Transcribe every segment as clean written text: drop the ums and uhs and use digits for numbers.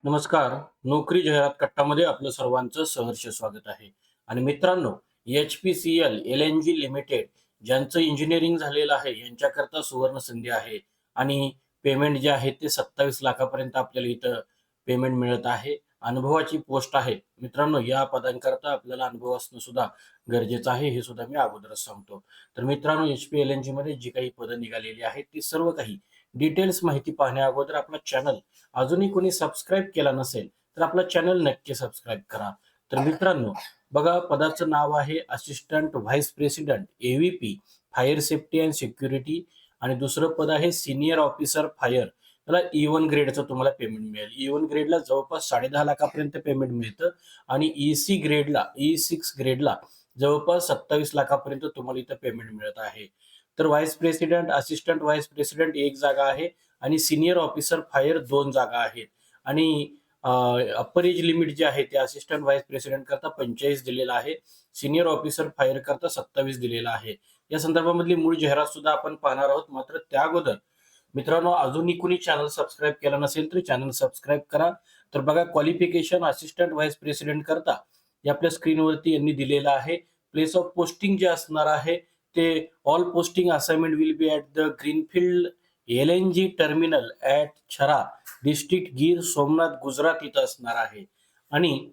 नमस्कार. नोकरी जाहिरात कट्टामध्ये आपलं सर्वांचं सहर्ष स्वागत आहे. आणि मित्रांनो, एच-पी-सी-एल, एल-एन-जी लिमिटेड ज्यांचं इंजिनिअरिंग झालेलं आहे, यांच्याकरता सुवर्ण संधी आहे. आणि पेमेंट जे आहे ते 27 लाखापर्यंत आपल्याला इथं पेमेंट मिळत आहे. अनुभवाची पोस्ट आहे. मित्रांनो, या पदांकरता आपल्याला अनुभव असणं सुद्धा गरजेचं आहे, हे सुद्धा मी अगोदरच सांगतो. तर मित्रांनो, एच-पी, एल-एन-जीमध्ये जी काही पदं निघालेली आहेत, ती सर्व काही डिटेल्स माहिती पाहण्या अगोदर आपला चॅनल अजूनही कोणी सबस्क्राईब केला नसेल तर आपला चॅनल नक्की सबस्क्राईब करा. तर मित्रांनो, बघा, पदाचं नाव आहे assistant vice president AVP fire safety and security. आणि दुसरं पद आहे सिनियर ऑफिसर फायर. त्याला E1 ग्रेडचं तुम्हाला पेमेंट मिळेल. E1 ग्रेडला जवळपास 10.5 लाखापर्यंत पेमेंट मिळतं. आणि EC ग्रेडला, E6 ग्रेडला जवळपास 27 लाखापर्यंत तुम्हाला इथं पेमेंट मिळत आहे. तर vice president, assistant vice president एक जागा आहे आणि सिनियर ऑफिसर फायर 2 जागा आहेत. आणि अप्पर एज लिमिट जे आहे ते असिस्टंट व्हाईस प्रेसिडेंट करता 45 दिलेलं आहे. सिनियर ऑफिसर फायर करता 27 दिलेलं आहे. या संदर्भामधली मूळ जाहिरात सुद्धा आपण पाहणार आहोत. मात्र त्या अगोदर मित्रांनो, अजूनही कोणी चॅनल सबस्क्राईब केला नसेल तर चॅनल सबस्क्राईब करा. तर बघा, क्वालिफिकेशन असिस्टंट व्हाईस प्रेसिडेंट करता हे आपल्या स्क्रीनवरती यांनी दिलेलं आहे. प्लेस ऑफ पोस्टिंग जे असणार आहे ते all posting assignment will be at the greenfield LNG terminal at Chhara, district Gir Somnath, Gujarat इथं असणार आहे. आणि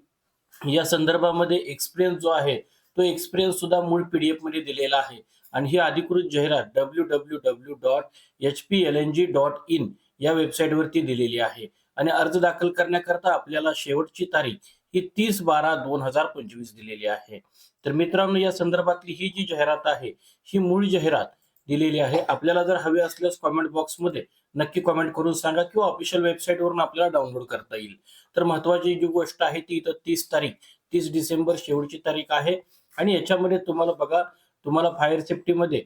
या संदर्भामध्ये एक्सपिरियन्स जो आहे तो एक्सपिरियन्स सुद्धा मूळ पीडीएफ मध्ये दिलेला आहे. आणि ही अधिकृत जाहिरात www.hplng.in या वेबसाईटवरती दिलेली आहे. आणि अर्ज दाखल करण्याकरता आपल्याला शेवटची तारीख ही 30/12/2025 दिलेली आहे. तर मित्रांनो, या संदर्भातली ही जी जाहिरात आहे ही मूळ जाहिरात दिलेली आहे. आपल्याला जर हवी असल्यास कॉमेंट बॉक्समध्ये नक्की कॉमेंट करून सांगा किंवा ऑफिशियल वेबसाईटवरून आपल्याला डाउनलोड करता येईल. तर महत्वाची जी गोष्ट आहे ती इथं 30 डिसेंबर शेवटची तारीख आहे. आणि याच्यामध्ये तुम्हाला बघा, तुम्हाला फायर सेफ्टीमध्ये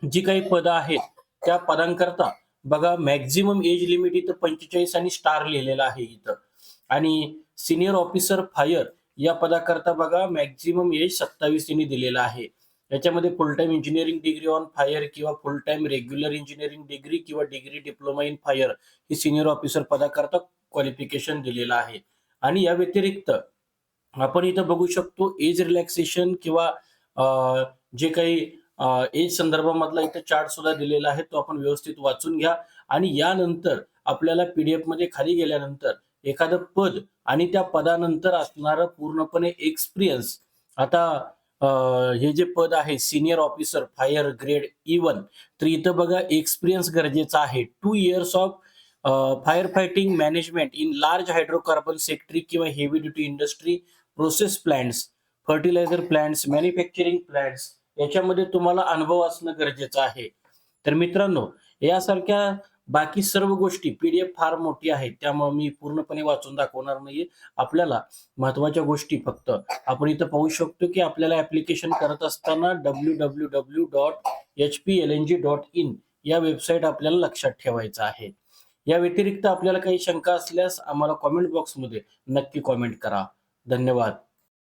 जी काही पदं आहेत त्या पदांकरता बघा, मॅक्झिमम एज लिमिट इथं 45 आणि स्टार लिहिलेलं आहे इथं. आणि सिनियर ऑफिसर फायर या पदाकरता बघा, मॅक्झिमम एज 27 यांनी दिलेलं आहे. याच्यामध्ये full time engineering degree on fire किंवा full time regular engineering degree किंवा डिग्री डिप्लोमा इन फायर ही सिनियर ऑफिसर पदाकरता क्वालिफिकेशन दिलेलं आहे. आणि या व्यतिरिक्त आपण इथं बघू शकतो एज रिलॅक्सेशन किंवा जे काही एज संदर्भामधला इथं चार्ट सुद्धा दिलेला आहे, तो आपण व्यवस्थित वाचून घ्या. आणि यानंतर आपल्याला पीडीएफ मध्ये खाली गेल्यानंतर एखादं पद आणि त्या पदानंतर असणारं पूर्णपणे एक्सपिरियन्स. आता हे जे पद आहे senior officer fire grade E1, तर इथं बघा एक्सपिरियन्स गरजेचा आहे. 2 years of fire fighting management in large hydrocarbon सेक्टरी किंवा heavy duty industry, process plants, fertiliser plants, manufacturing plants याच्यामध्ये तुम्हाला अनुभव असणं गरजेचं आहे. तर मित्रांनो, यासारख्या बाकी सर्व गोष्टी पीडीएफ फार मोठी आहे, त्यामुळे मी पूर्णपणे वाचून दाखवणार नाहीये. आपल्याला महत्वाच्या गोष्टी फक्त आपण इथं पाहू शकतो की आपल्याला ऍप्लिकेशन करत असताना www.hplng.in या वेबसाईट आपल्याला लक्षात ठेवायचं आहे. या व्यतिरिक्त आपल्याला काही शंका असल्यास आम्हाला कॉमेंट बॉक्समध्ये नक्की कॉमेंट करा. धन्यवाद.